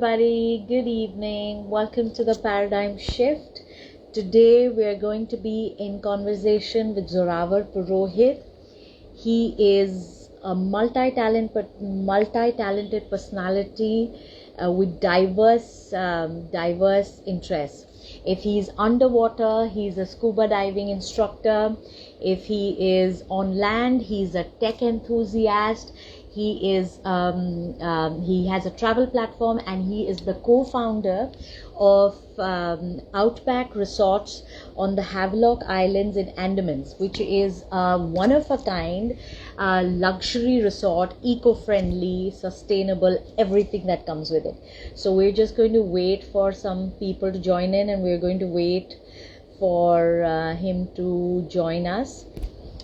Everybody, good evening. Welcome to the Paradigm Shift. Today we are going to be in conversation with Zorawar Purohit. He is a multi-talented personality with diverse interests. If he's underwater, he's a scuba diving instructor. If he is on land, he's a tech enthusiast. He has a travel platform, and he is the co-founder of Outback Resorts on the Havelock Islands in Andamans, which is a one of a kind luxury resort, eco-friendly, sustainable, everything that comes with it. So we're just going to wait for some people to join in, and we're going to wait for him to join us.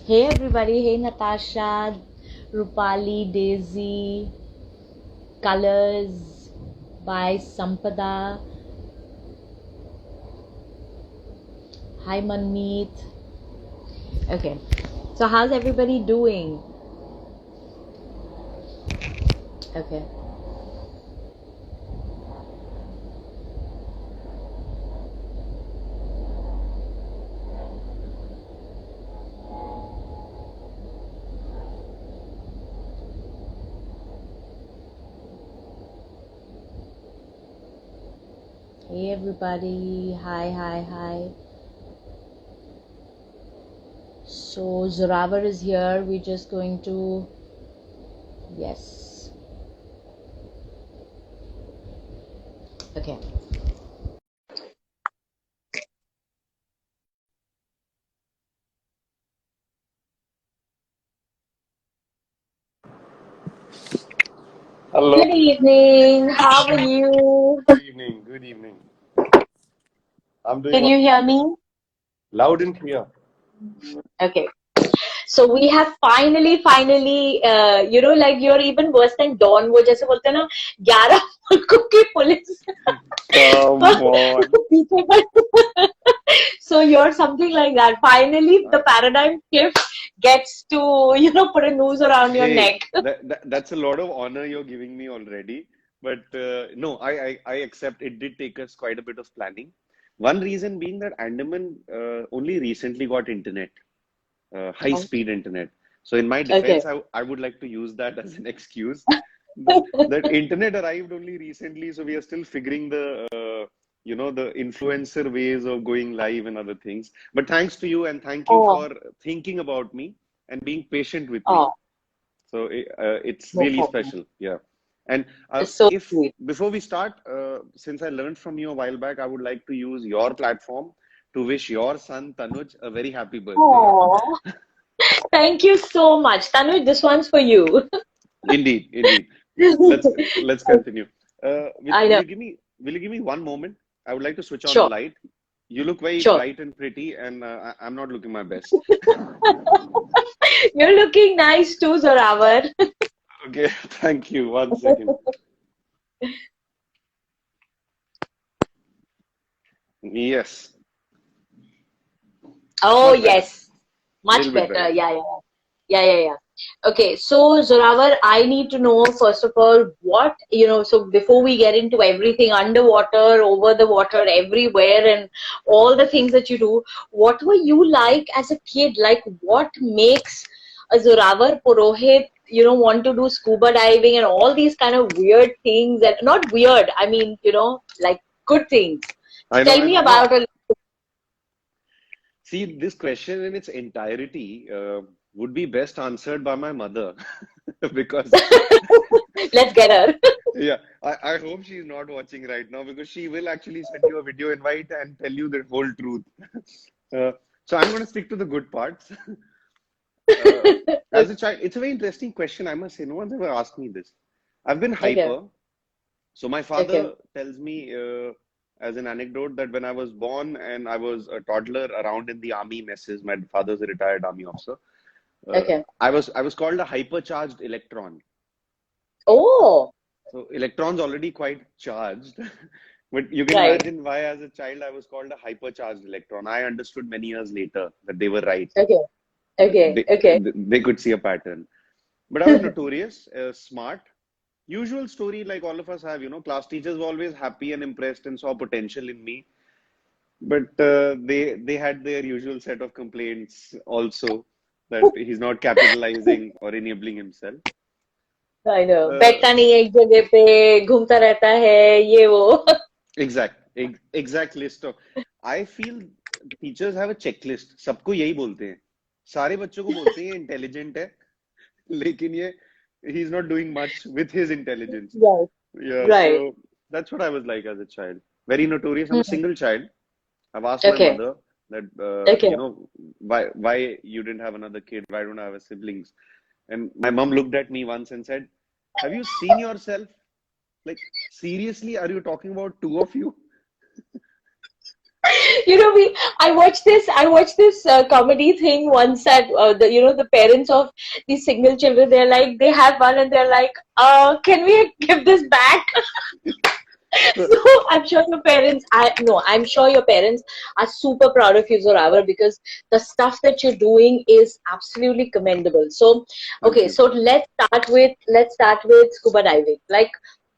Hey everybody, hey Natasha, Rupali, Daisy, Colors by Sampada. Hi Manmeet. Okay, so how's everybody doing? Okay. Hey everybody, hi. So Zorawar is here. We're just going to, yes. Okay. Hello. Good evening. How are you? Good evening. Good evening. I'm doing Can well. you hear me? Loud and clear. Okay. So we have finally, like you're even worse than Dawn. वो जैसे बोलते हैं ना 11 मुल्कों की police Come on. पीछे पड़- So you're something like that. Finally, the paradigm shift gets to, put a noose around your Hey, neck. that's a lot of honor you're giving me already. But no, I accept it did take us quite a bit of planning. One reason being that Andaman only recently got internet, high Oh, speed internet. So in my okay. defense, I would like to use that as an excuse. That internet arrived only recently, so we are still figuring the influencer ways of going live and other things. But thanks to you, and thank you Oh, for thinking about me and being patient with me. oh, So it's no really problem. special. Yeah. And It's so if sweet. before we start, since I learned from you a while back, I would like to use your platform to wish your son Tanuj a very happy birthday. Oh, thank you so much. Tanuj, this one's for you. Indeed, indeed. Let's continue. I know. Will you give me one moment? I would like to switch on the Sure, light. You look very sure. bright and pretty, and I'm not looking my best. You're looking nice too, Zorawar. Okay, thank you. One second. Yes, Oh, much better. yes. Little Much bit better. better. Yeah. Okay, so Zorawar, I need to know first of all so before we get into everything underwater, over the water, everywhere, and all the things that you do, what were you like as a kid? Like, what makes a Zorawar Purohit, want to do scuba diving and all these kind of weird things, and not weird, I mean, like good things. I know, Tell I me know. No, about a. see, this question in its entirety would be best answered by my mother because Let's get her. yeah, I hope she's not watching right now because she will actually send you a video invite and tell you the whole truth. Uh, so I'm going to stick to the good parts. Uh, as a child, it's a very interesting question, I must say. No one's ever asked me this. I've been Okay, hyper. So my okay, father tells me as an anecdote that when I was born and I was a toddler around in the army messes, my father's a retired army officer. okay. I was called a hypercharged electron. Oh, So electrons already quite charged, but you can right. imagine why as a child I was called a hypercharged electron. I understood many years later that they were right. Okay, okay, They okay. they could see a pattern. But I was notorious, smart, usual story like all of us have, class teachers were always happy and impressed and saw potential in me. But they had their usual set of complaints also that he's not capitalizing or enabling himself. I know. Uh, बैठता नहीं है एक जगह पे, घूमता रहता है, ये वो. exact list of. I feel teachers have a checklist. सबको यही बोलते हैं. सारे बच्चों को बोलते हैं इंटेलिजेंट है, लेकिन ये he's not doing much with his intelligence. Right. Yeah, Right. so that's what I was like as a child. Very notorious. I'm a Hmm. single child. I've asked my Okay. mother that Okay. why you didn't have another kid? Why don't I have a siblings? And my mom looked at me once and said, "Have you seen yourself? Like seriously, are you talking about two of you?" You know, I watched this comedy thing once that the parents of these single children, they're like, they have one and they're like, can we give this back? So, So I'm sure your parents are super proud of you, Zorawar, because the stuff that you're doing is absolutely commendable. So, thank okay, you. so let's start with scuba diving. Like,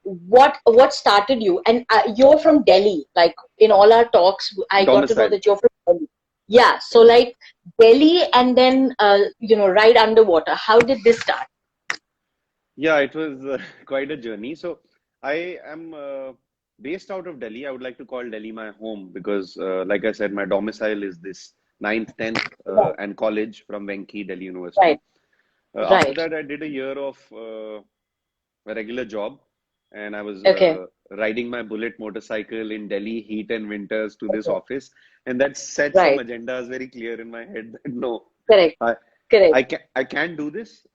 what started you? And you're from Delhi. Like in all our talks, I got to know Domicile. that you're from Delhi. Yeah. So Yes. like Delhi, and then right underwater. How did this start? Yeah, it was quite a journey. So I am based out of Delhi. I would like to call Delhi my home because, like I said, my domicile is this ninth, 10th, Right. and college from Venki, Delhi Right. University. After Right. that, I did a year of a regular job, and I was Okay. riding my bullet motorcycle in Delhi heat and winters to this Okay. office, and that set some Right. agendas very clear in my head that no, Correct. I Correct. I can't do this.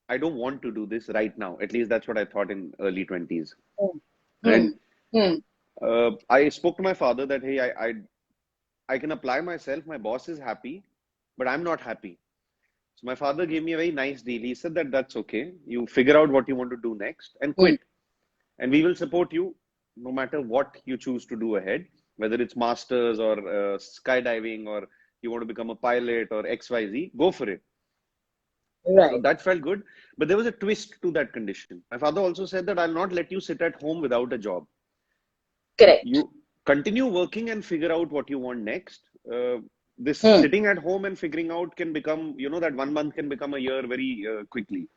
I don't want to do this right now. At least that's what I thought in early 20s. Hmm. Hmm. And Hmm. I spoke to my father that, hey, I can apply myself. My boss is happy, but I'm not happy. So my father gave me a very nice deal. He said that that's okay. You figure out what you want to do next and Hmm. quit. And we will support you no matter what you choose to do ahead, whether it's masters or skydiving or you want to become a pilot or XYZ, go for it. So Right. that felt good. But there was a twist to that condition. My father also said that I'll not let you sit at home without a job. Correct. You continue working and figure out what you want next. This Hmm. sitting at home and figuring out can become, that 1 month can become a year very quickly.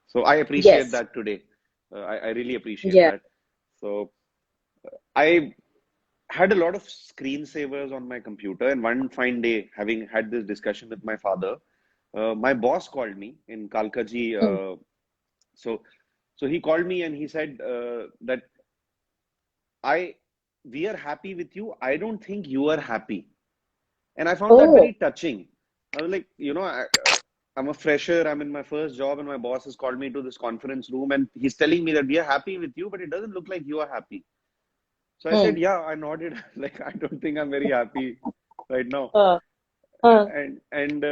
So I appreciate Yes. that today. I really appreciate Yeah. that. So I had a lot of screensavers on my computer, and one fine day, having had this discussion with my father, my boss called me in Kalkaji. Hmm. So, so he called me and he said that I we are happy with you. I don't think you are happy, and I found that Oh, very touching. I was like, I'm a fresher. I'm in my first job, and my boss has called me to this conference room, and he's telling me that we are happy with you, but it doesn't look like you are happy. So I said, hmm. yeah, I nodded. Like, I don't think I'm very happy right now. Uh, uh, And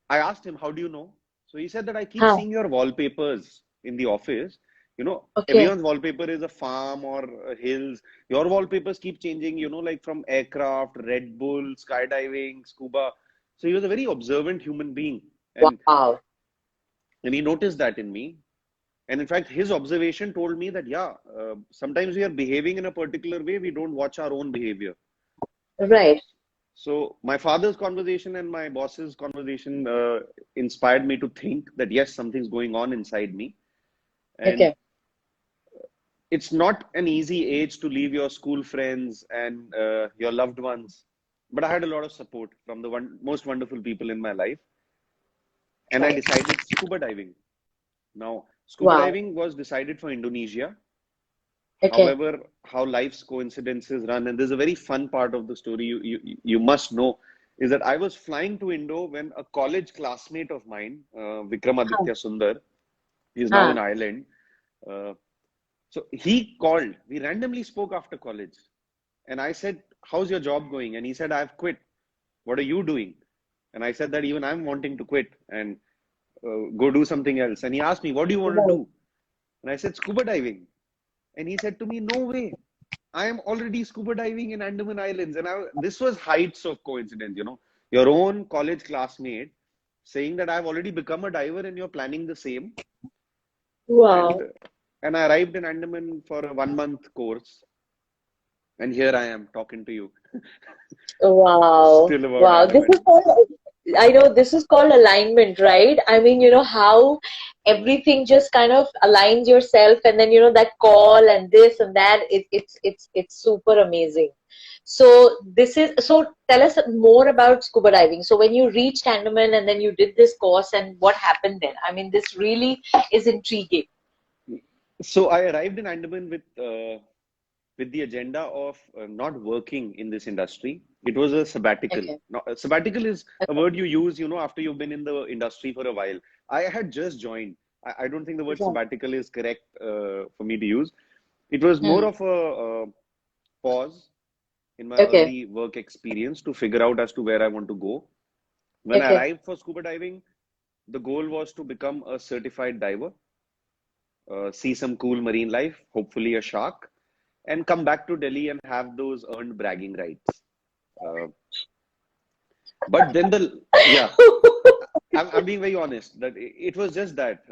I asked him, how do you know? So he said that I keep huh. seeing your wallpapers in the office. Okay. Everyone's wallpaper is a farm or hills. Your wallpapers keep changing, like from aircraft, Red Bull, skydiving, scuba. So he was a very observant human being. And Wow. and he noticed that in me. And in fact, his observation told me that, yeah, sometimes we are behaving in a particular way, we don't watch our own behavior. Right. So my father's conversation and my boss's conversation inspired me to think that yes, something's going on inside me. And Okay. it's not an easy age to leave your school friends and your loved ones. But I had a lot of support from the most wonderful people in my life. And I Right. decided scuba diving. Now, scuba Wow. diving was decided for Indonesia. Okay. However, how life's coincidences run, and there's a very fun part of the story you must know, is that I was flying to Indo when a college classmate of mine, Huh. Vikramaditya Sundar, he's now in Huh. Ireland. Uh, so he called. We randomly spoke after college, and I said, "How's your job going?" And he said, "I've quit. What are you doing?" And I said that even I'm wanting to quit and go do something else. And he asked me, "What do you want to Right. do?" And I said, "Scuba diving." And he said to me, "No way. I am already scuba diving in Andaman Islands." And this was heights of coincidence. Your own college classmate saying that I've already become a diver and you're planning the same. Wow. and and I arrived in Andaman for a 1 month course, and here I am talking to you Wow. still about Wow. This is Andaman. called, I know this is called alignment, right? I mean, how everything just kind of aligns yourself and then, that call and this and that, it's super amazing. So tell us more about scuba diving. So when you reached Andaman and then you did this course and what happened then? I mean, this really is intriguing. So I arrived in Andaman with the agenda of not working in this industry. It was a sabbatical. Okay. Now, a sabbatical is a Okay. word you use, after you've been in the industry for a while. I had just joined. I don't think the word Right. sabbatical is correct for me to use. It was more Hmm. of a pause in my Okay. early work experience to figure out as to where I want to go. When I Okay. arrived for scuba diving, the goal was to become a certified diver, see some cool marine life, hopefully a shark, and come back to Delhi and have those earned bragging rights. Uh, but then yeah, I'm being very honest that it was just that.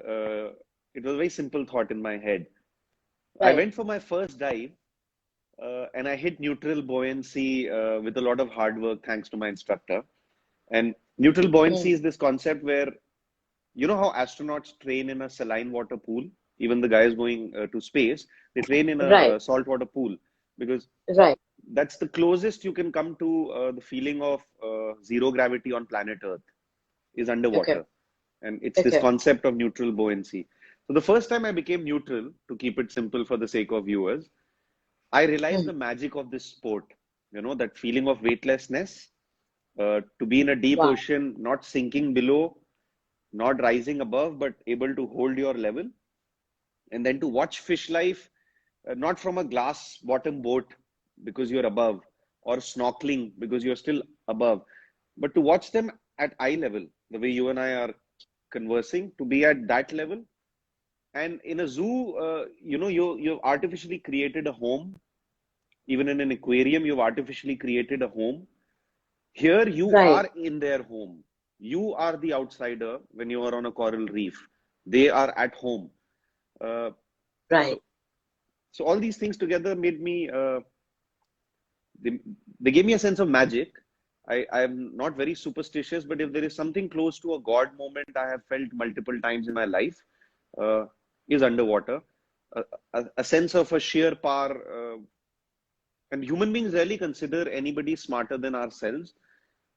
It was a very simple thought in my head. I Right. went for my first dive and I hit neutral buoyancy with a lot of hard work thanks to my instructor. And neutral buoyancy Hmm. is this concept where you know how astronauts train in a saline water pool? Even the guys going to space, they train in Right. a saltwater pool because Right. that's the closest you can come to the feeling of zero gravity on planet Earth is Okay. underwater. And it's this Okay. concept of neutral buoyancy. So the first time I became neutral, to keep it simple for the sake of viewers, I realized Hmm. the magic of this sport. That feeling of weightlessness, to be in a deep Wow. ocean, not sinking below, not rising above, but able to hold your level. And then to watch fish life, not from a glass bottom boat because you're above, or snorkeling because you're still above, but to watch them at eye level, the way you and I are conversing, to be at that level. And in a zoo, you've artificially created a home. Even in an aquarium, you've artificially created a home. Here, you Right. are in their home. You are the outsider when you are on a coral reef. They are at home. Uh, Right. so, so all these things together made me. They, they gave me a sense of magic. I'm not very superstitious, but if there is something close to a God moment I have felt multiple times in my life, uh, is underwater. A sense of a sheer power. And human beings rarely consider anybody smarter than ourselves.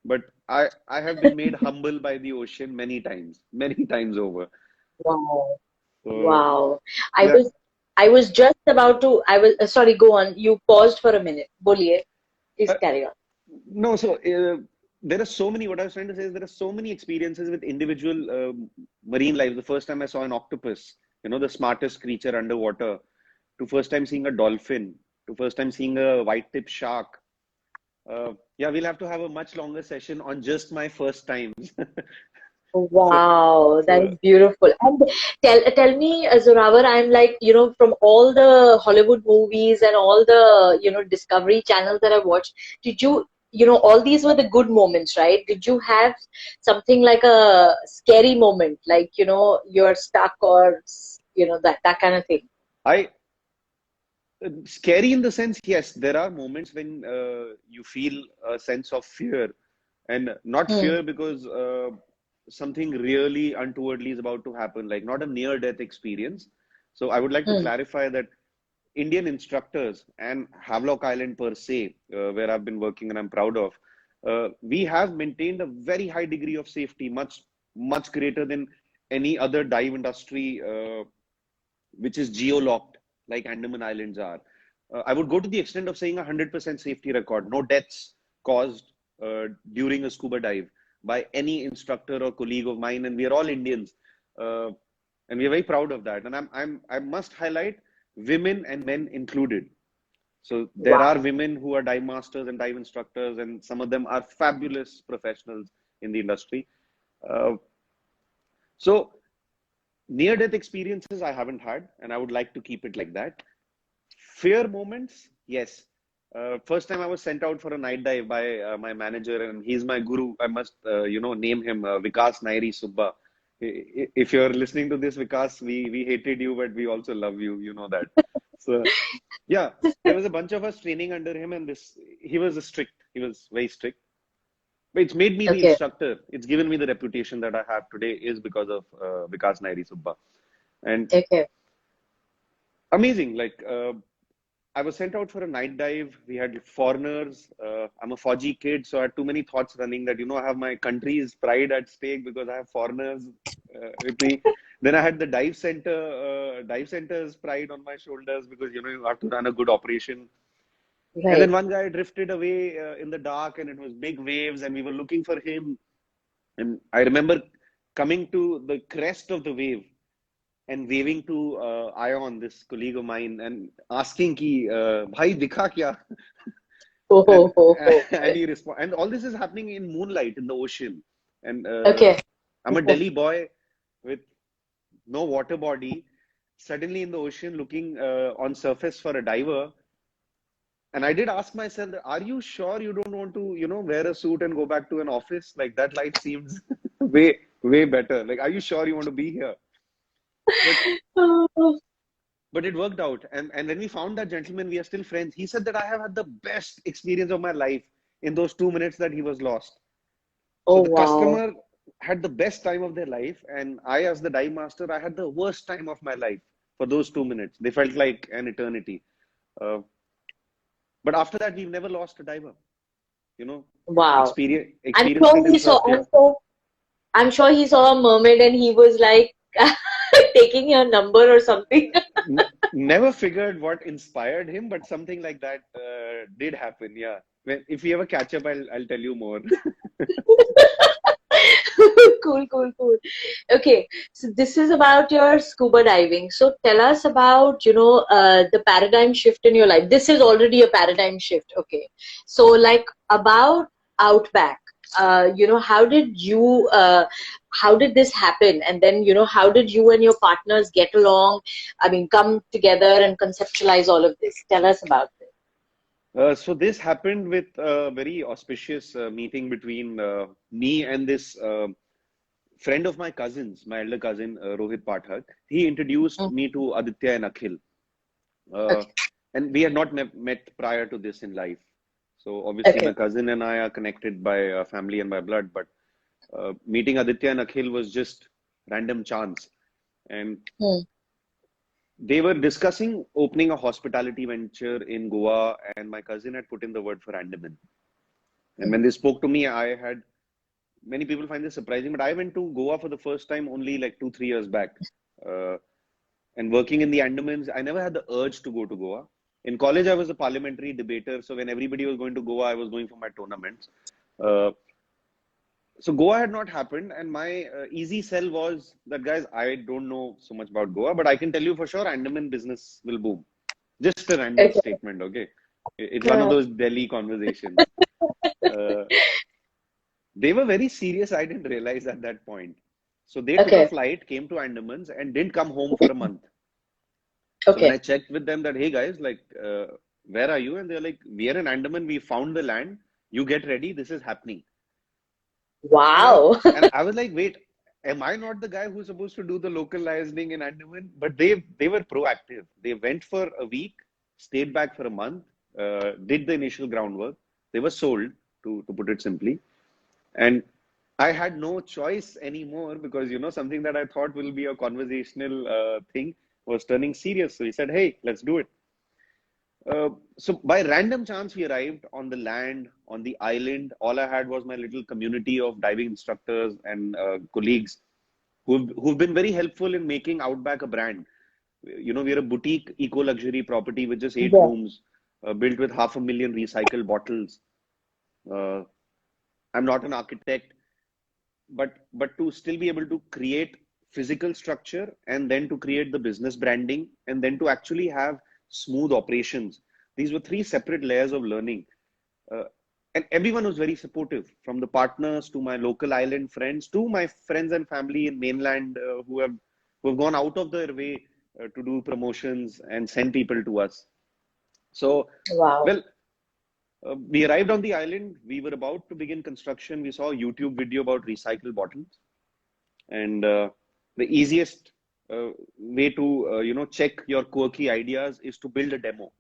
But I have been made humble by the ocean many times, many times over. Wow. So, Wow. I yeah, was I was just about to I was sorry, go on. You paused for a minute. Boliye. Please uh, carry on. no, so there are so many. What I was trying to say is there are so many experiences with individual marine life. The first time I saw an octopus, the smartest creature underwater, to first time seeing a dolphin, to first time seeing a white tip shark. Yeah, we'll have to have a much longer session on just my first times. So, Wow, that so is beautiful. And tell me, Zorawar, I'm like, from all the Hollywood movies and all the, Discovery channels that I've watched, did you, all these were the good moments, right? Did you have something like a scary moment, like, you're stuck or, that kind of thing? I scary in the sense, yes, there are moments when you feel a sense of fear, and not Hmm. fear because something really untowardly is about to happen, like not a near death experience. So I would like to Hmm. clarify that Indian instructors and Havelock Island per se, where I've been working and I'm proud of, we have maintained a very high degree of safety, much, much greater than any other dive industry, which is geo-locked, like Andaman Islands are. I would go to the extent of saying 100% safety record, no deaths caused during a scuba dive by any instructor or colleague of mine, and we are all Indians, uh, and we are very proud of that. And I must highlight women and men included. So there are Wow. women who are dive masters and dive instructors, and some of them are fabulous professionals in the industry. Uh, so near death experiences I haven't had, and I would like to keep it like that. Fear moments, yes. First time I was sent out for a night dive by my manager, and he's my guru. I must, name him Vikas Nairi Subba. If you're listening to this, Vikas, we hated you, but we also love you. You know that. So yeah, there was a bunch of us training under him, and this he was strict. He was very strict. But it's made me the Okay. instructor. It's given me the reputation that I have today is because of Vikas Nairi Subba. And Okay. amazing. Like I was sent out for a night dive. We had foreigners. I'm a Fauji kid, so I had too many thoughts running that, I have my country's pride at stake because I have foreigners with me. Then I had the dive center's pride on my shoulders because, you have to run a good operation. And then Right. one guy drifted away in the dark and it was big waves and we were looking for him. And I remember coming to the crest of the wave and waving to Ion, this colleague of mine, and asking ki, "Bhai, dikha kya?" Oh, And oh, oh, oh. and he respond. And all this is happening in moonlight in the ocean. And Okay. I'm a Delhi boy with no water body, suddenly in the ocean, looking on surface for a diver. And I did ask myself, are you sure you don't want to, wear a suit and go back to an office? Like that life seems way, way better. Like, are you sure you want to be here? But Oh, but it worked out. And when we found that gentleman, we are still friends. He said that I have had the best experience of my life in those 2 minutes that he was lost. So oh, the wow. customer had the best time of their life, and I, as the dive master, I had the worst time of my life for those 2 minutes. They felt like an eternity. Uh, but after that, we've never lost a diver. You know, Wow. I'm experienced sure it in he saw, first year. I'm sure he saw a mermaid and he was like taking your number or something. Never figured what inspired him, but something like that did happen. Yeah. If we ever catch up, I'll tell you more. Cool, cool, cool. Okay, so this is about your scuba diving. So tell us about, the paradigm shift in your life. This is already a paradigm shift. Okay. So like about Outback, how did this happen? And then, how did you and your partners get along? I mean, come together and conceptualize all of this. Tell us about this. So this happened with a very auspicious meeting between me and this friend of my cousins, my elder cousin Rohit Pathak. He introduced Mm. me to Aditya and Akhil. Uh, Okay. and we had not met prior to this in life. So obviously my Okay. cousin and I are connected by family and by blood, but meeting Aditya and Akhil was just random chance. And Hmm. they were discussing opening a hospitality venture in Goa, and my cousin had put in the word for Andaman. And when Mhm. they spoke to me, I had many people find this surprising, but I went to Goa for the first time only like 2, 3 years back. Uh, and working in the Andamans, I never had the urge to go to Goa. In college, I was a parliamentary debater, so when everybody was going to Goa, I was going for my tournaments. Uh, so Goa had not happened, and my easy sell was that, guys, I don't know so much about Goa, but I can tell you for sure, Andaman business will boom. Just a random Okay. statement, okay? It's one of those Delhi conversations. Uh, they were very serious. I didn't realize at that point. So they took a Okay. flight, came to Andamans, and didn't come home for a month. So when Okay. I checked with them that, hey guys, like, where are you? And they're like, we are in Andaman. We found the land. You get ready. This is happening. And I Wow. and I was like, wait, am I not the guy who's supposed to do the local licensing in Andaman? But they were proactive. They went for a week, stayed back for a month, did the initial groundwork. They were sold, to put it simply. And I had no choice anymore because, something that I thought will be a conversational thing was turning serious. So he said, hey, let's do it. So by random chance, we arrived on the land, on the island. All I had was my little community of diving instructors and colleagues who've been very helpful in making Outback a brand. We're a boutique eco luxury property with just 8 rooms, built with 500,000 recycled bottles. Uh, I'm not an architect, but to still be able to create physical structure and then to create the business branding and then to actually have smooth operations. These were three separate layers of learning. uh, and everyone was very supportive, from the partners to my local island friends to my friends and family in mainland, who have gone out of their way to do promotions and send people to us. So Wow. well, we arrived on the island. We were about to begin construction. We saw a YouTube video about recycled bottles. And the easiest way to check your quirky ideas is to build a demo,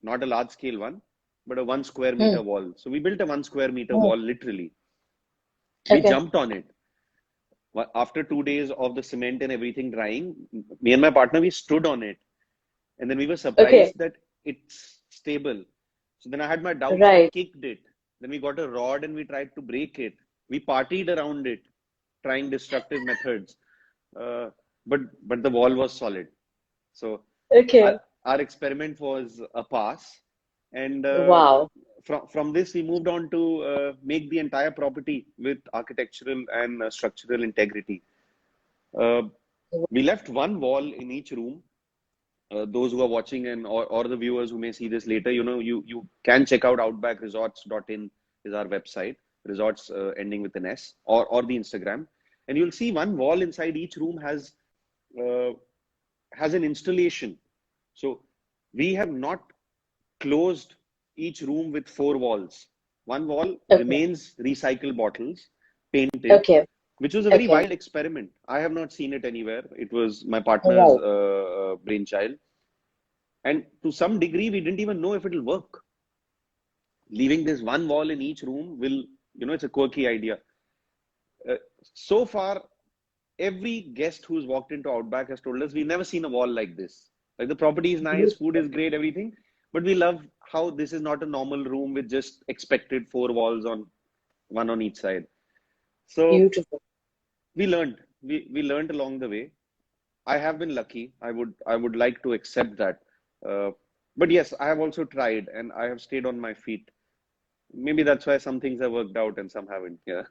not a large scale one, but a 1 square Hmm. meter wall. So we built a 1 square meter Hmm. wall literally. We Okay. jumped on it. After 2 days of the cement and everything drying, me and my partner, we stood on it. And then we were Okay. surprised that it's stable. So then I had my doubts. We Right. kicked it. Then we got a rod and we tried to break it. We partied around it, trying destructive methods. Uh, but the wall was solid. So our, Okay. our experiment was a pass. And Wow. from this, we moved on to make the entire property with architectural and structural integrity. Uh, we left one wall in each room. Those who are watching and or the viewers who may see this later, you can check out outbackresorts.in is our website, resorts ending with an S, or the Instagram, and you'll see one wall inside each room uh, has an installation. So we have not closed each room with four walls. One wall Okay. remains recycled bottles, painted, Okay. which was a very Okay. wild experiment. I have not seen it anywhere. It was my partner's Right. brainchild. And to some degree, we didn't even know if it'll work. Leaving this one wall in each room will, it's a quirky idea. Uh, so far, every guest who's walked into Outback has told us we've never seen a wall like this. Like the property is nice, food is great, everything, but we love how this is not a normal room with just expected four walls on one on each side. So Beautiful. we learned. We learned along the way. I have been lucky. I would like to accept that. Uh, but yes, I have also tried and I have stayed on my feet. Maybe that's why some things have worked out and some haven't. Yeah.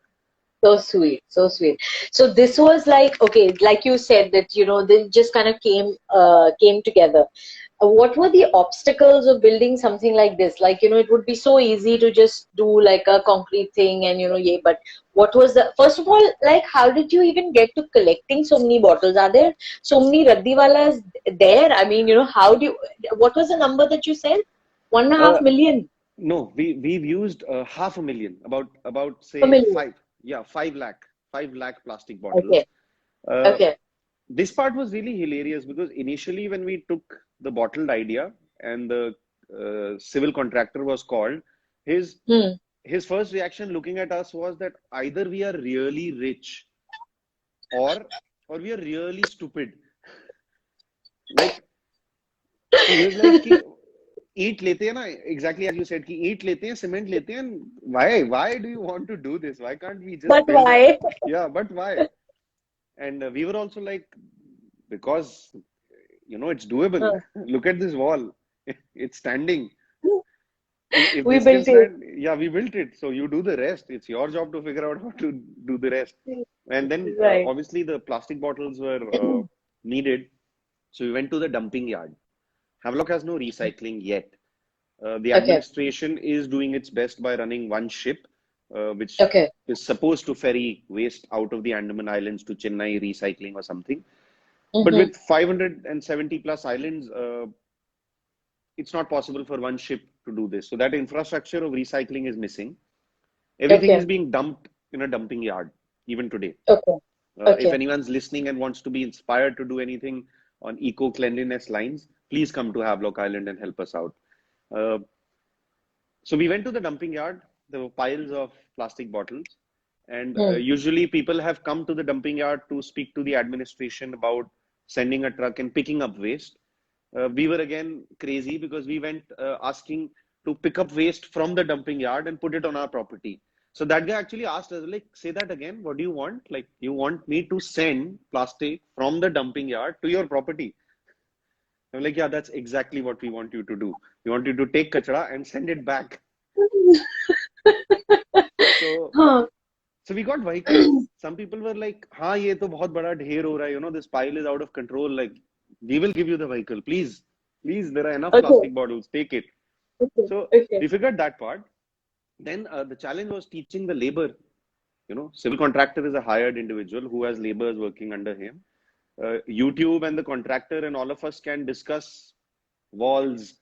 So sweet, so sweet. So this was like, okay, like you said that, they just kind of came together. What were the obstacles of building something like this? Like, it would be so easy to just do like a concrete thing and, yeah, but what was first of all, like, how did you even get to collecting so many bottles? Are there so many Raddiwalas there? I mean, what was the number that you said? One and a Uh, half million, no, we've used 500,000, about a say million. 5 lakh plastic bottles. Okay, Uh, okay. this part was really hilarious because initially when we took the bottled idea and the civil contractor was called, his Hmm. his first reaction looking at us was that either we are really rich or we are really stupid. Like, so he was like कि ईंट लेते हैं ना, exactly as you said कि ईंट लेते हैं, cement लेते हैं, why do you want to do this? Why can't we just But build a, why? yeah, but why? And we were also like, because it's doable. Huh. Look at this wall. It's standing. If We this can built it. stand, yeah, we built it. So you do the rest. It's your job to figure out how to do the rest. And then Right. obviously the plastic bottles were needed. So we went to the dumping yard. Havelock has no recycling yet. The Okay. administration is doing its best by running one ship, which Okay. is supposed to ferry waste out of the Andaman Islands to Chennai recycling or something. But Mm-hmm. with 570 plus islands, it's not possible for one ship to do this. So that infrastructure of recycling is missing. Everything is Okay. being dumped in a dumping yard, even today. Okay. If Okay. anyone's listening and wants to be inspired to do anything on eco cleanliness lines, please come to Havelock Island and help us out. Uh, so we went to the dumping yard. There were piles of plastic bottles. And Hmm. usually people have come to the dumping yard to speak to the administration about sending a truck and picking up waste. We were again crazy because we went asking to pick up waste from the dumping yard and put it on our property. So that guy actually asked us, like, say that again. What do you want? Like, you want me to send plastic from the dumping yard to your property? I'm like, yeah, that's exactly what we want you to do. We want you to take kachra and send it back. So Huh. So we got vehicles. Some people were like, हाँ ये तो बहुत बड़ा ढेर हो रहा है, this pile is out of control. Like, we will give you the vehicle, please. There are enough Okay. plastic bottles, take it. Okay. So Okay. we figured that part. Then the challenge was teaching the labor. Civil contractor is a hired individual who has laborers working under him. YouTube and the contractor and all of us can discuss walls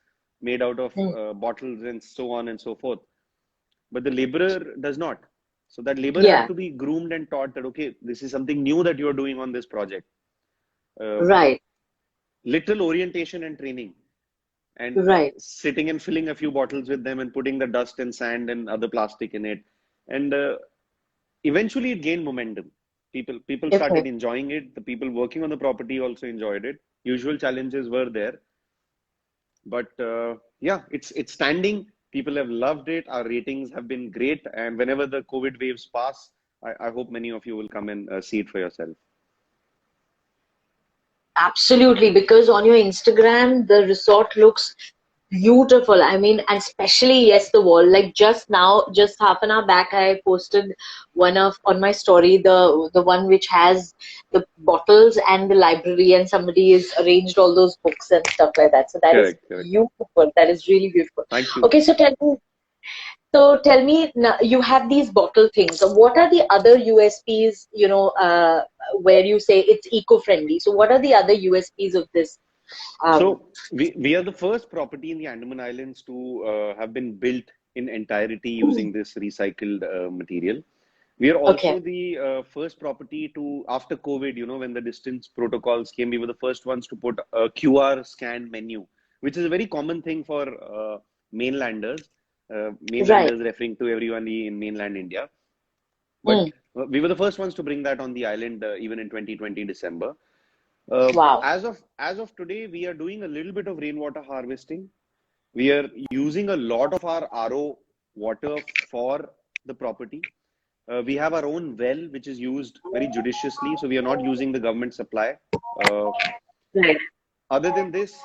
made out of Hmm. bottles and so on and so forth. But the laborer does not. So that labor had Yeah. to be groomed and taught that, okay, this is something new that you're doing on this project. Right. Little orientation and training, and Right. sitting and filling a few bottles with them and putting the dust and sand and other plastic in it. And eventually it gained momentum. People Okay. started enjoying it. The people working on the property also enjoyed it. Usual challenges were there, but yeah, it's standing. People have loved it. Our ratings have been great, and whenever the COVID waves pass, I hope many of you will come and see it for yourself. Absolutely, because on your Instagram, the resort looks beautiful. I mean, and especially, yes, the wall. Like just now, just half an hour back, I posted one of on my story, the one which has the bottles and the library, and somebody has arranged all those books and stuff like that. So that is Correct, correct. beautiful. That is really beautiful. Thank you. Okay, so tell me, now, you have these bottle things. So what are the other USPs, where you say it's eco-friendly? So what are the other USPs of this? Um, So we are the first property in the Andaman Islands to have been built in entirety using this recycled material. We are okay. also the first property to, after COVID, when the distance protocols came, we were the first ones to put a QR scan menu, which is a very common thing for mainlanders, Right. mainlanders referring to everyone in mainland India. But Mm. we were the first ones to bring that on the island, even in 2020 December. Wow. As of today, we are doing a little bit of rainwater harvesting. We are using a lot of our RO water for the property. We have our own well, which is used very judiciously, so we are not using the government supply. Uh, Right. Other than this,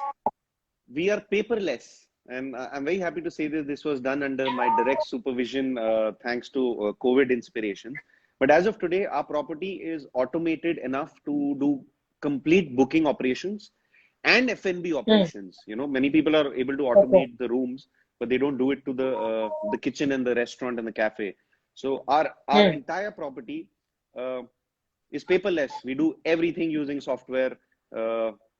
we are paperless, and I'm very happy to say that this was done under my direct supervision, thanks to COVID inspiration. But as of today, our property is automated enough to do complete booking operations and F&B Mm. operations. Many people are able to Okay. automate the rooms, but they don't do it to the kitchen and the restaurant and the cafe. So our Mm. entire property uh, is paperless. We do everything using software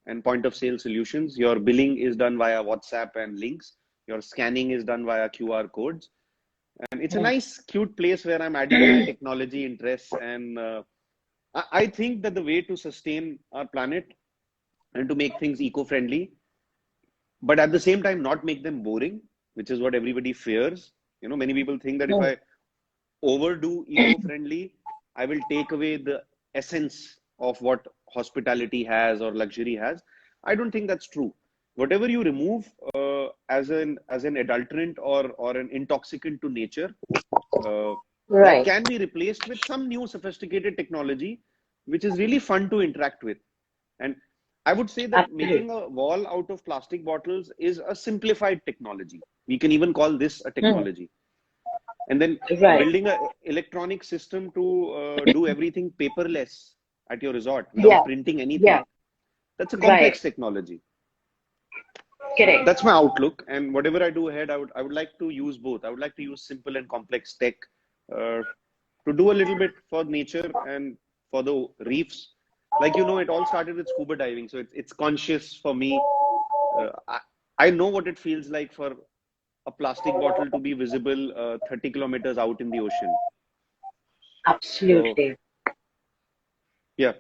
and point of sale solutions. Your billing is done via WhatsApp and links. Your scanning is done via QR codes. And it's a Mm. nice, cute place where I'm adding my technology interests. And I think that the way to sustain our planet and to make things eco-friendly, but at the same time not make them boring, which is what everybody fears. Many people think that if Mm. I overdo eco-friendly, I will take away the essence of what hospitality has or luxury has. I don't think that's true. Whatever you remove as an adulterant or an intoxicant to nature, uh, that Right. can be replaced with some new sophisticated technology, which is really fun to interact with. And I would say that Absolutely. making a wall out of plastic bottles is a simplified technology. We can even call this a Mm. technology. And then Right. building a electronic system to do everything paperless at your resort Yeah. without printing Yeah. anything. That's a Right. complex technology. Correct. That's my outlook. And whatever I do ahead, I would like to use both. I would like to use simple and complex tech uh, to do a little bit for nature and for the reefs. Like it all started with scuba diving, so it's conscious for me. I know what it feels like for a plastic bottle to be visible 30 kilometers out in the ocean. So Absolutely. yeah.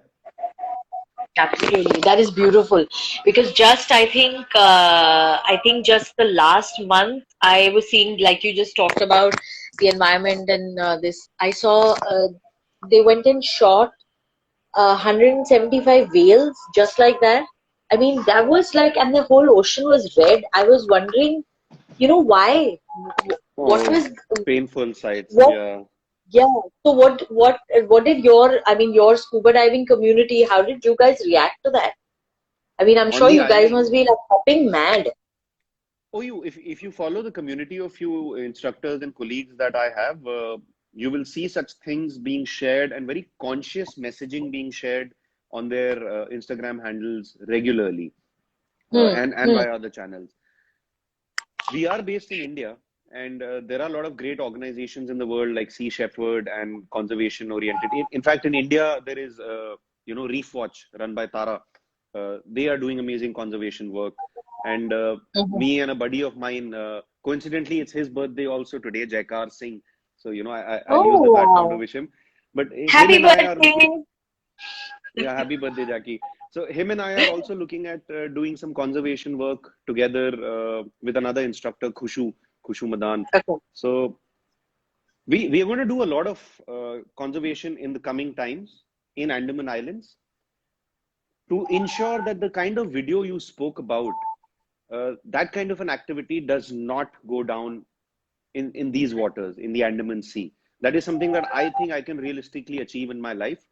Absolutely. That is beautiful. Because I think just the last month, I was seeing, like you just talked about the environment and this. I saw they went and shot 175 whales just like that. I mean, that was like, and the whole ocean was red. I was wondering, why? What Oh, was, painful sights. what, Yeah. yeah. So what did your scuba diving community, how did you guys react to that? I mean, I'm On sure the you guys island. must be like hopping mad. Oh, if you follow the community of few instructors and colleagues that I have, you will see such things being shared and very conscious messaging being shared on their Instagram handles regularly, Hmm. and Hmm. via other channels. We are based in India, and there are a lot of great organizations in the world like Sea Shepherd and conservation oriented. In fact, in India, there is Reef Watch run by Tara. They are doing amazing conservation work, and Mhm. me and a buddy of mine, coincidentally, it's his birthday also today, Jaikar Singh. So, I'll use Oh, the platform to wow. wish him. But him Happy and I are, birthday. yeah, happy birthday, Jackie. So him and I are also looking at doing some conservation work together with another instructor, Khushu Madan. Okay. So we are going to do a lot of conservation in the coming times in Andaman Islands to ensure that the kind of video you spoke about, that kind of an activity does not go down in these waters, in the Andaman Sea. That is something that I think I can realistically achieve in my life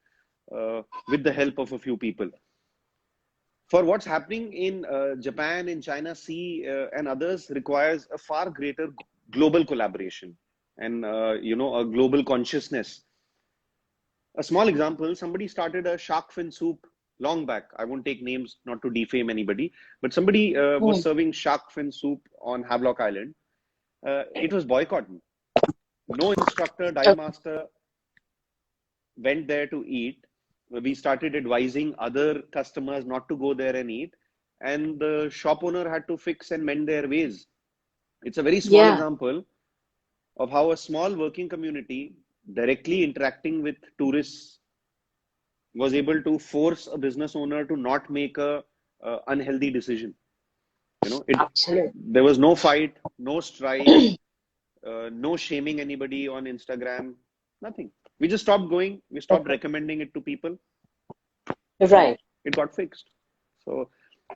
with the help of a few people. For what's happening in Japan, in China Sea, and others requires a far greater global collaboration and a global consciousness. A small example: somebody started a shark fin soup long back. I won't take names, not to defame anybody, but somebody was Hmm. serving shark fin soup on Havelock Island. It was boycotted. No instructor, dive Okay. master went there to eat. We started advising other customers not to go there and eat, and the shop owner had to fix and mend their ways. It's a very small Yeah. example of how a small working community directly interacting with tourists was able to force a business owner to not make a unhealthy decision. Absolutely. There was no fight, no strike, no shaming anybody on Instagram, nothing. We just stopped going. We stopped Okay. recommending it to people, and Right. it got fixed. So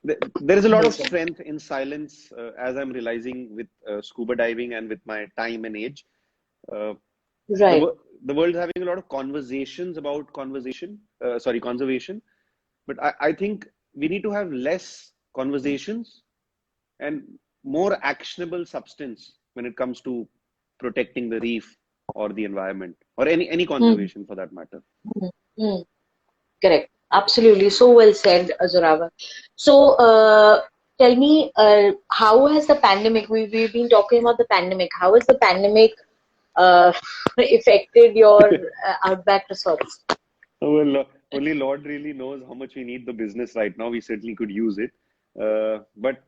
there is a lot of Amazing. strength in silence, as I'm realizing with scuba diving and with my time and age. Uh, the Right. the world is having a lot of conversations about conservation, but I think we need to have less conversations and more actionable substance when it comes to protecting the reef or the environment or any Hmm. conservation for that matter. Hmm. Hmm. Correct. Absolutely. So well said, Zoravar. So, tell me, how has the pandemic, we've been talking about the pandemic, how has the pandemic uh, affected your Outback resorts? Well, only Lord really knows how much we need the business right now. We certainly could use it. But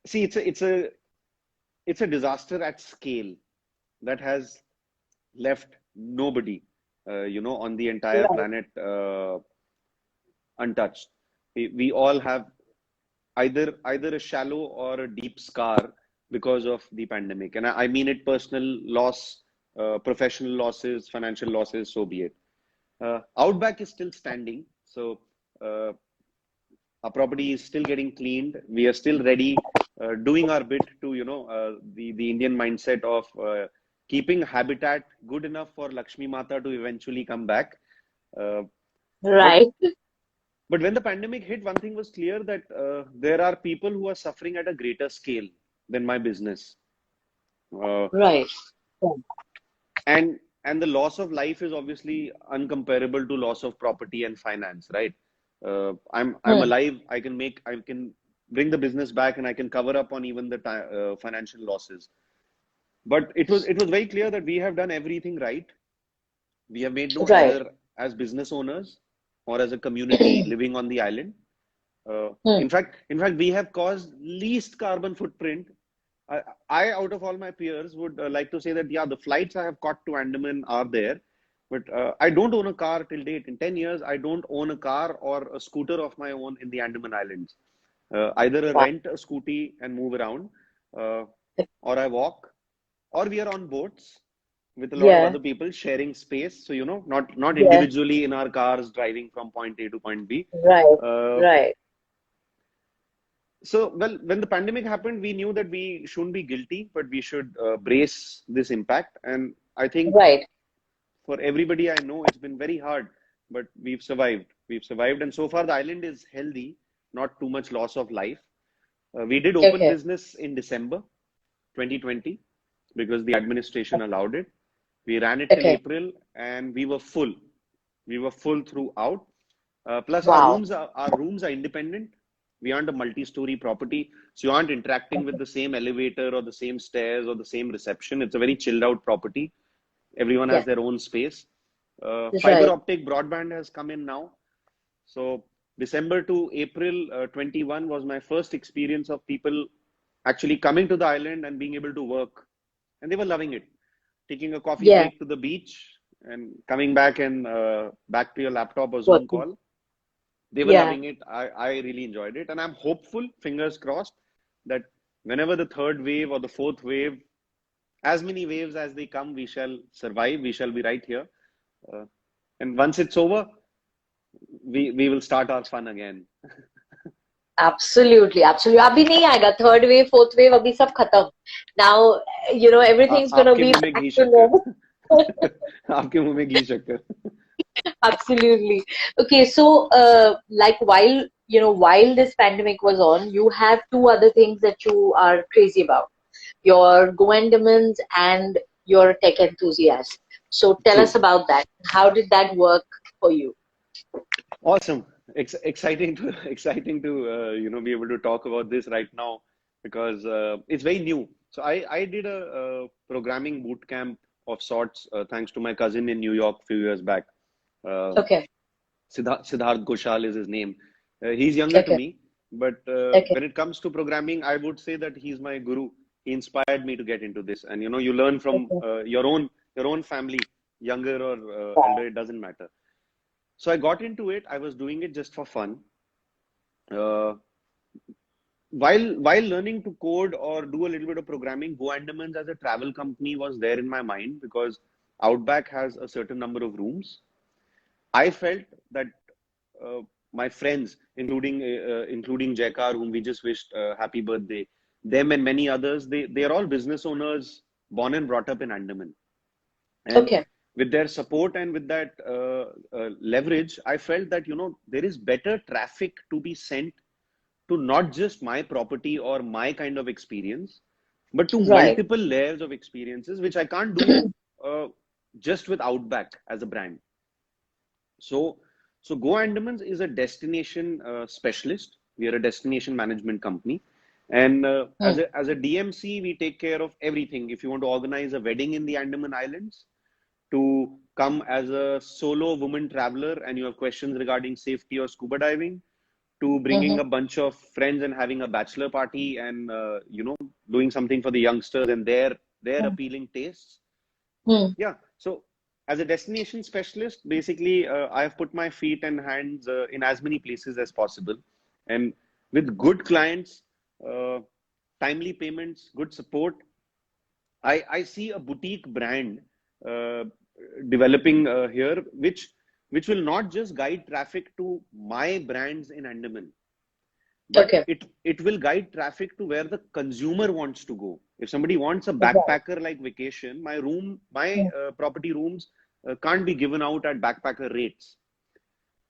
see, it's a disaster at scale that has left nobody, on the entire Right. planet untouched. We all have either a shallow or a deep scar because of the pandemic, and I mean it: personal loss, professional losses, financial losses. So be it. Outback is still standing, so our property is still getting cleaned. We are still ready, doing our bit to the Indian mindset of keeping habitat good enough for Lakshmi Mata to eventually come back. Uh, but Right. But when the pandemic hit, one thing was clear that there are people who are suffering at a greater scale than my business. Uh, Right. and the loss of life is obviously uncomparable to loss of property and finance, right? I'm Hmm. alive. I can bring the business back, and I can cover up on even the financial losses. But it was very clear that we have done everything right. We have made no Right. error as business owners or as a community living on the island. Hmm. In fact, we have caused least carbon footprint. I, out of all my peers, would like to say that yeah, the flights I have caught to Andaman are there, but I don't own a car till date. In 10 years, I don't own a car or a scooter of my own in the Andaman Islands. Either I Wow. rent a scooty and move around, uh, or I walk, or we are on boats with a lot of Yeah. other people sharing space. So, not Yeah. individually in our cars driving from point A to point B. Right. Uh, Right. So, well, when the pandemic happened, we knew that we shouldn't be guilty, but we should brace this impact. And I think Right. for everybody I know, it's been very hard, but we've survived. We've survived. And so far, the island is healthy, not too much loss of life. We did open Okay. business in December 2020 because the administration allowed it. We ran it till Okay. April, and we were full. We were full throughout. Plus, Wow. our rooms are independent. We aren't a multi-story property, so you aren't interacting with the same elevator or the same stairs or the same reception. It's a very chilled out property. Everyone has Yeah. their own space. Fiber Right. optic broadband has come in now. So December to April 21 was my first experience of people actually coming to the island and being able to work, and they were loving it. taking a coffee Yeah. break to the beach, and coming back and back to your laptop or Zoom Working. call. They were Yeah. loving it. I really enjoyed it. And I'm hopeful, fingers crossed, that whenever the third wave or the fourth wave, as many waves as they come, we shall survive. We shall be right here. Uh, and once it's over, we will start our fun again. Absolutely, absolutely. अभी नहीं आएगा third wave, fourth wave, अभी सब खत्म. Now, everything's gonna आपके be मुंह में back ghee to normal. शक्कर. आपके मुंह में घी शक्कर. Absolutely. Okay, so like while this pandemic was on, you have two other things that you are crazy about. Your Goendamans and your tech enthusiast. So tell us True. about that. How did that work for you? Awesome. Exciting to be able to talk about this right now because it's very new. So I did a programming boot camp of sorts thanks to my cousin in New York a few years back. Okay, Siddharth Ghoshal is his name. He's younger to okay, me, but okay. when it comes to programming, I would say that he's my guru. He inspired me to get into this, and you learn from Okay. your own family, younger or elder, it doesn't matter. So I got into it. I was doing it just for fun. Uh, while learning to code or do a little bit of programming, Go Andamans as a travel company was there in my mind because Outback has a certain number of rooms. I felt that uh, my friends, including Jaikar, whom we just wished happy birthday, them and many others, they are all business owners born and brought up in Andaman. And Okay. with their support and with that leverage, I felt that there is better traffic to be sent to not just my property or my kind of experience, but to Right. multiple layers of experiences, which I can't do uh, just with Outback as a brand. So, so Go Andamans is a destination specialist. We are a destination management company, and Hmm. as a DMC, we take care of everything. If you want to organize a wedding in the Andaman Islands, to come as a solo woman traveler, and you have questions regarding safety or scuba diving, to bringing Mm-hmm. a bunch of friends and having a bachelor party, and doing something for the youngsters and their appealing tastes. Hmm. Yeah. So as a destination specialist, basically, I have put my feet and hands in as many places as possible. And with good clients, uh, timely payments, good support, I see a boutique brand uh, developing here, which will not just guide traffic to my brands in Andaman, but Okay. it will guide traffic to where the consumer wants to go. If somebody wants a Right. backpacker like vacation, my Hmm. property rooms can't be given out at backpacker rates.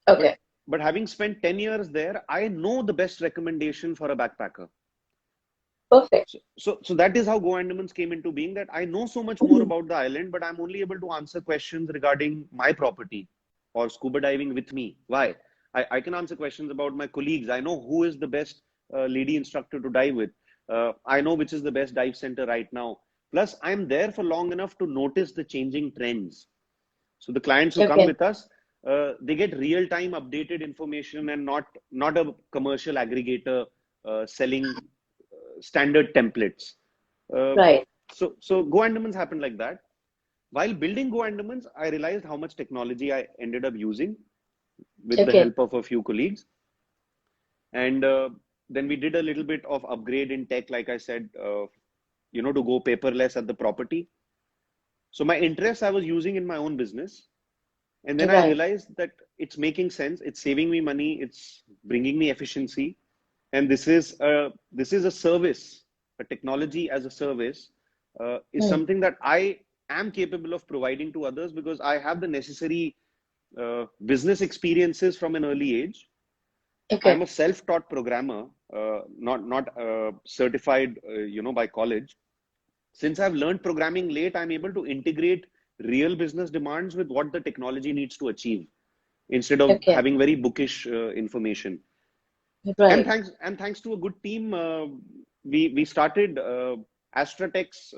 But Okay. but having spent 10 years there, I know the best recommendation for a backpacker. Perfect. So that is how Go Andamans came into being. That I know so much more about the island, but I'm only able to answer questions regarding my property or scuba diving with me. Why? I can answer questions about my colleagues. I know who is the best lady instructor to dive with. I know which is the best dive center right now. Plus, I'm there for long enough to notice the changing trends. So the clients who come Okay. with us, they get real-time updated information and not a commercial aggregator selling standard templates. Uh, Right. so Go Andamans happened like that. While building Go Andamans, I realized how much technology I ended up using with the Okay. help of a few colleagues. And then we did a little bit of upgrade in tech, like I said, to go paperless at the property. So my interests I was using in my own business. And then I Right. realized that it's making sense. It's saving me money. It's bringing me efficiency. And this is a service, a technology as a service is Hmm. something that I am capable of providing to others because I have the necessary business experiences from an early age. I'm Okay. a self-taught programmer, not certified, by college. Since I've learned programming late, I'm able to integrate real business demands with what the technology needs to achieve instead of Okay. having very bookish information. And Right. thanks to a good team, we started Astratex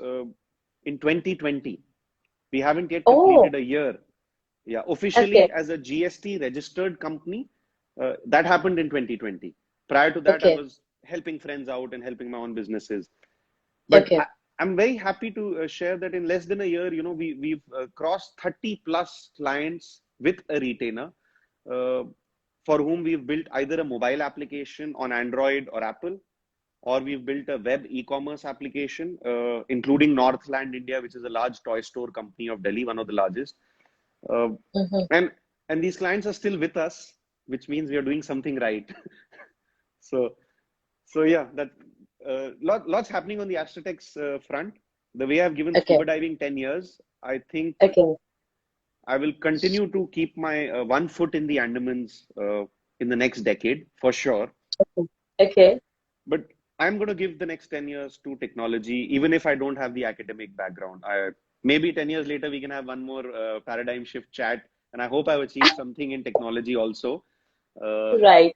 in 2020. We haven't yet Oh, completed a year. Yeah, officially okay. as a GST registered company, that happened in 2020. Prior to that, I Okay. was helping friends out and helping my own businesses. But Okay. I'm very happy to share that in less than a year, we've crossed 30 plus clients with a retainer, uh, for whom we've built either a mobile application on Android or Apple, or we've built a web e-commerce application, including Northland India, which is a large toy store company of Delhi, one of the largest. Uh, Mm-hmm. and and these clients are still with us, which means we are doing something right. So yeah, that lots happening on the Astrotex front. The way I've given Okay. scuba diving 10 years, I think Okay. I will continue to keep my one foot in the Andamans in the next decade for sure. Okay. Okay. But I'm going to give the next 10 years to technology, even if I don't have the academic background. Maybe 10 years later, we can have one more paradigm shift chat. And I hope I've achieved something in technology also. Uh, Right.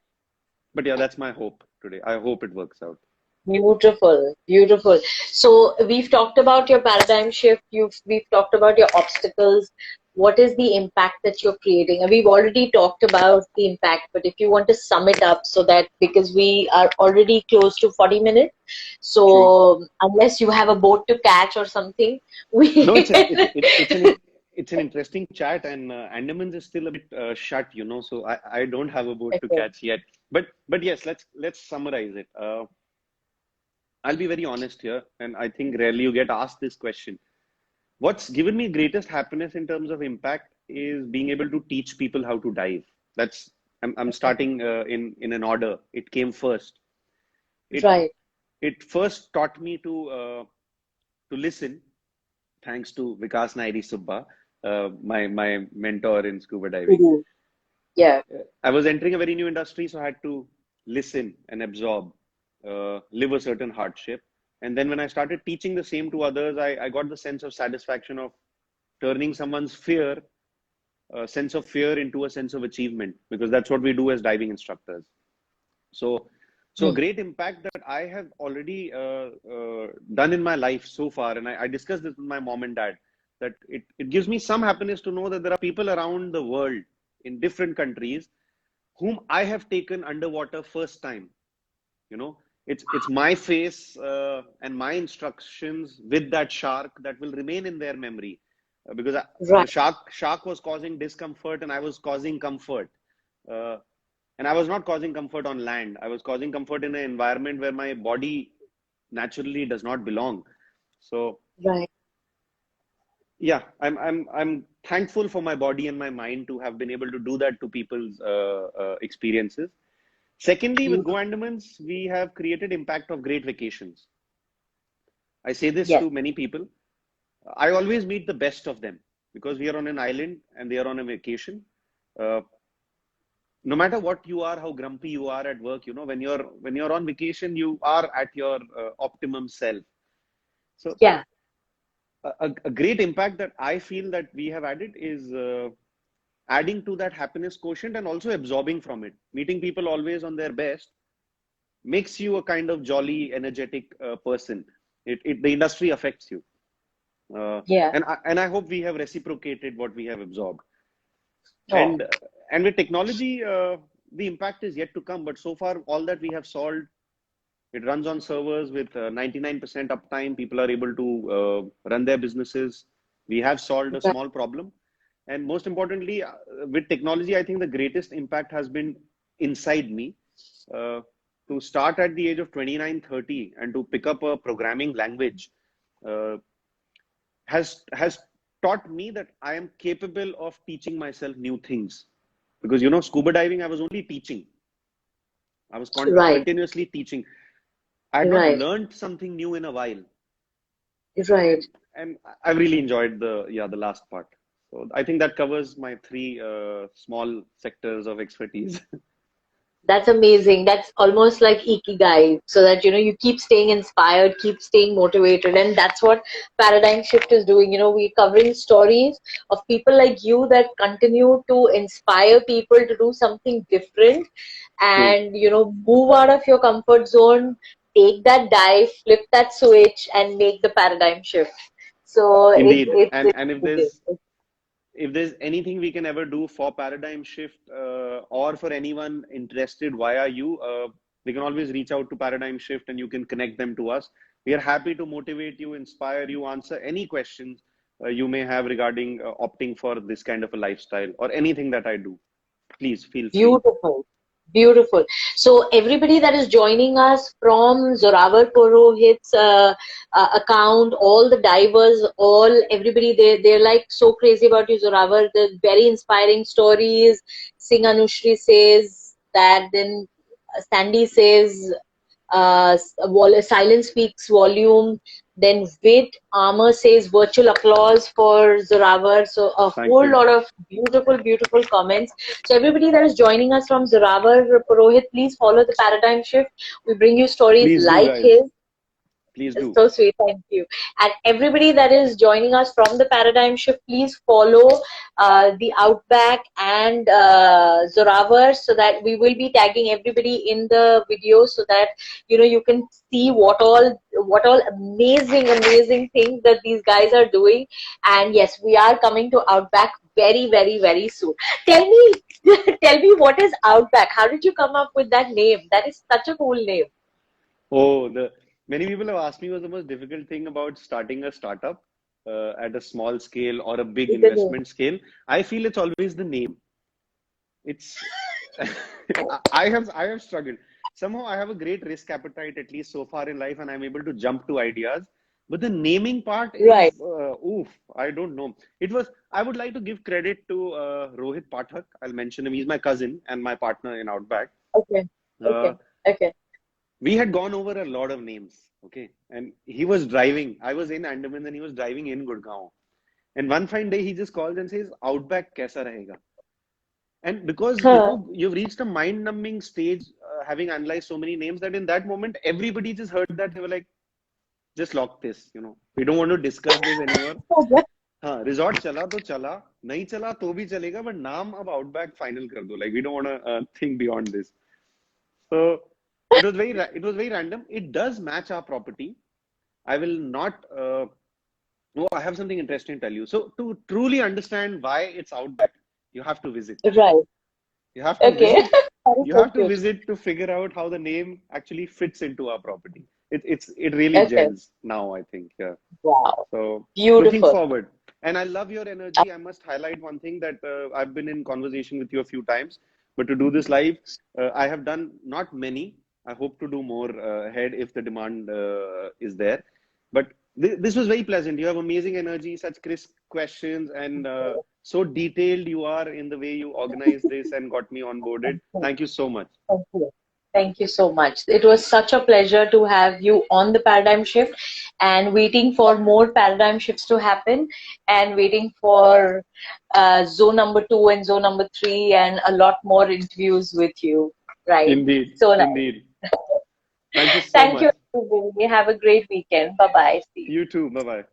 but yeah, that's my hope today. I hope it works out. Beautiful, beautiful. So we've talked about your paradigm shift. We've talked about your obstacles. What is the impact that you're creating? And we've already talked about the impact, but if you want to sum it up so that because we are already close to 40 minutes, True. so unless you have a boat to catch or something, No, we it's an interesting chat, and Andamans is still a bit shut, so I don't have a boat to okay, catch yet. But yes, let's summarize it. I'll be very honest here, and I think rarely you get asked this question. What's given me greatest happiness in terms of impact is being able to teach people how to dive. That's I'm starting in an order. It came first. It right. it first taught me to listen, thanks to Vikas Nairi Subba, my mentor in scuba diving. Mhm. Yeah, I was entering a very new industry, so I had to listen and absorb, live a certain hardship. And then when I started teaching the same to others, I got the sense of satisfaction of turning someone's sense of fear into a sense of achievement, because that's what we do as diving instructors. So, so a mm, great impact that I have already done in my life so far, and I discussed this with my mom and dad, that it gives me some happiness to know that there are people around the world in different countries whom I have taken underwater first time. You know, it's my face and my instructions with that shark that will remain in their memory, because the right, shark was causing discomfort and I was causing comfort. Uh, and I was not causing comfort on land. I was causing comfort in an environment where my body naturally does not belong. So right. yeah, I'm thankful for my body and my mind to have been able to do that to people's experiences. Secondly, with Go Beautiful. Andamans, we have created impact of great vacations. I say this Yes, to many people. I always meet the best of them because we are on an island and they are on a vacation. Uh, no matter what you are, how grumpy you are at work, when you're on vacation, you are at your optimum self. So yeah, a great impact that I feel that we have added is adding to that happiness quotient and also absorbing from it. Meeting people always on their best makes you a kind of jolly, energetic person. The industry affects you, uh, yeah. and I hope we have reciprocated what we have absorbed. Oh, And and with technology, the impact is yet to come. But so far, all that we have solved, it runs on servers with 99% uptime. People are able to run their businesses. We have solved a right. small problem, and most importantly, with technology, I think the greatest impact has been inside me. Uh, to start at the age of 29, 30, and to pick up a programming language uh, has taught me that I am capable of teaching myself new things. Because scuba diving, I was only teaching. I was Right, continuously teaching. I had not right, learned something new in a while, right. and I really enjoyed the last part. So I think that covers my three small sectors of expertise. That's amazing. That's almost like ikigai, so that you keep staying inspired, keep staying motivated, and that's what Paradigm Shift is doing. We're covering stories of people like you that continue to inspire people to do something different, True, and move out of your comfort zone, take that dive, flip that switch, and make the paradigm shift. So indeed. And it's and if there's anything we can ever do for paradigm shift, or for anyone interested via you, they can always reach out to paradigm shift and you can connect them to us. We are happy to motivate you, inspire you, answer any questions you may have regarding opting for this kind of a lifestyle or anything that I do. Please feel free. Beautiful. Beautiful. So everybody that is joining us from Zorawar Purohit's account, all the divers, everybody, they're like so crazy about you, Zorawar. The very inspiring stories. Singh Anushri says that, then Sandy says silence speaks volume. Then Vid Armor says virtual applause for Zorawar. So a Thank whole you. lot of beautiful comments. So everybody that is joining us from Zorawar Purohit, please follow the paradigm shift. We bring you stories Please do, like guys. his. Please do. So sweet, thank you. And everybody that is joining us from the paradigm shift, please follow the Outback and Zorawar, so that we will be tagging everybody in the video, so that you can see what all amazing things that these guys are doing. And yes, we are coming to Outback very soon. Tell me, tell me, what is Outback? How did you come up with that name? That is such a cool name. Oh, many people have asked me what's the most difficult thing about starting a startup at a small scale or a big It's the name. investment scale. I feel it's always the name. It's I have struggled. Somehow I have a great risk appetite, at least so far in life, and I'm able to jump to ideas. But the naming part Right. is oof, I don't know. I would like to give credit to Rohit Pathak. I'll mention him. He's my cousin and my partner in Outback. Okay. Uh, Okay. we had gone over a lot of names, okay? And he was driving. I was in Andaman and he was driving in Gurgaon. And one fine day he just calls and says, Outback kaisa rahega? And because Huh. you've reached a mind-numbing stage, having analyzed so many names, that in that moment everybody just heard that, they were like, just lock this, we don't want to discuss this anymore. हाँ, resort चला तो चला, नहीं चला तो भी चलेगा, but नाम अब Outback final कर दो. Like, we don't want to think beyond this. So it was very random. It does match our property. I will not. Oh, I have something interesting to tell you. So to truly understand why it's Outback, you have to visit. Right. You have to Okay. visit. That is You so have to cute. visit to figure out how the name actually fits into our property. It really Okay. gels now, I think. Yeah. Wow. So looking Beautiful. forward. And I love your energy. I must highlight one thing that I've been in conversation with you a few times, but to do this live, I have done not many. I hope to do more ahead if the demand is there. But this was very pleasant. You have amazing energy, such crisp questions, and so detailed you are in the way you organized this and got me onboarded. Thank you so much. Thank you. Thank you so much. It was such a pleasure to have you on the paradigm shift, and waiting for more paradigm shifts to happen, and waiting for zone number 2 and zone number 3 and a lot more interviews with you. Right. Indeed. So nice. Indeed. Thank you so Thank you, much. everybody. Have a great weekend. Bye bye. See you. You too. Bye bye.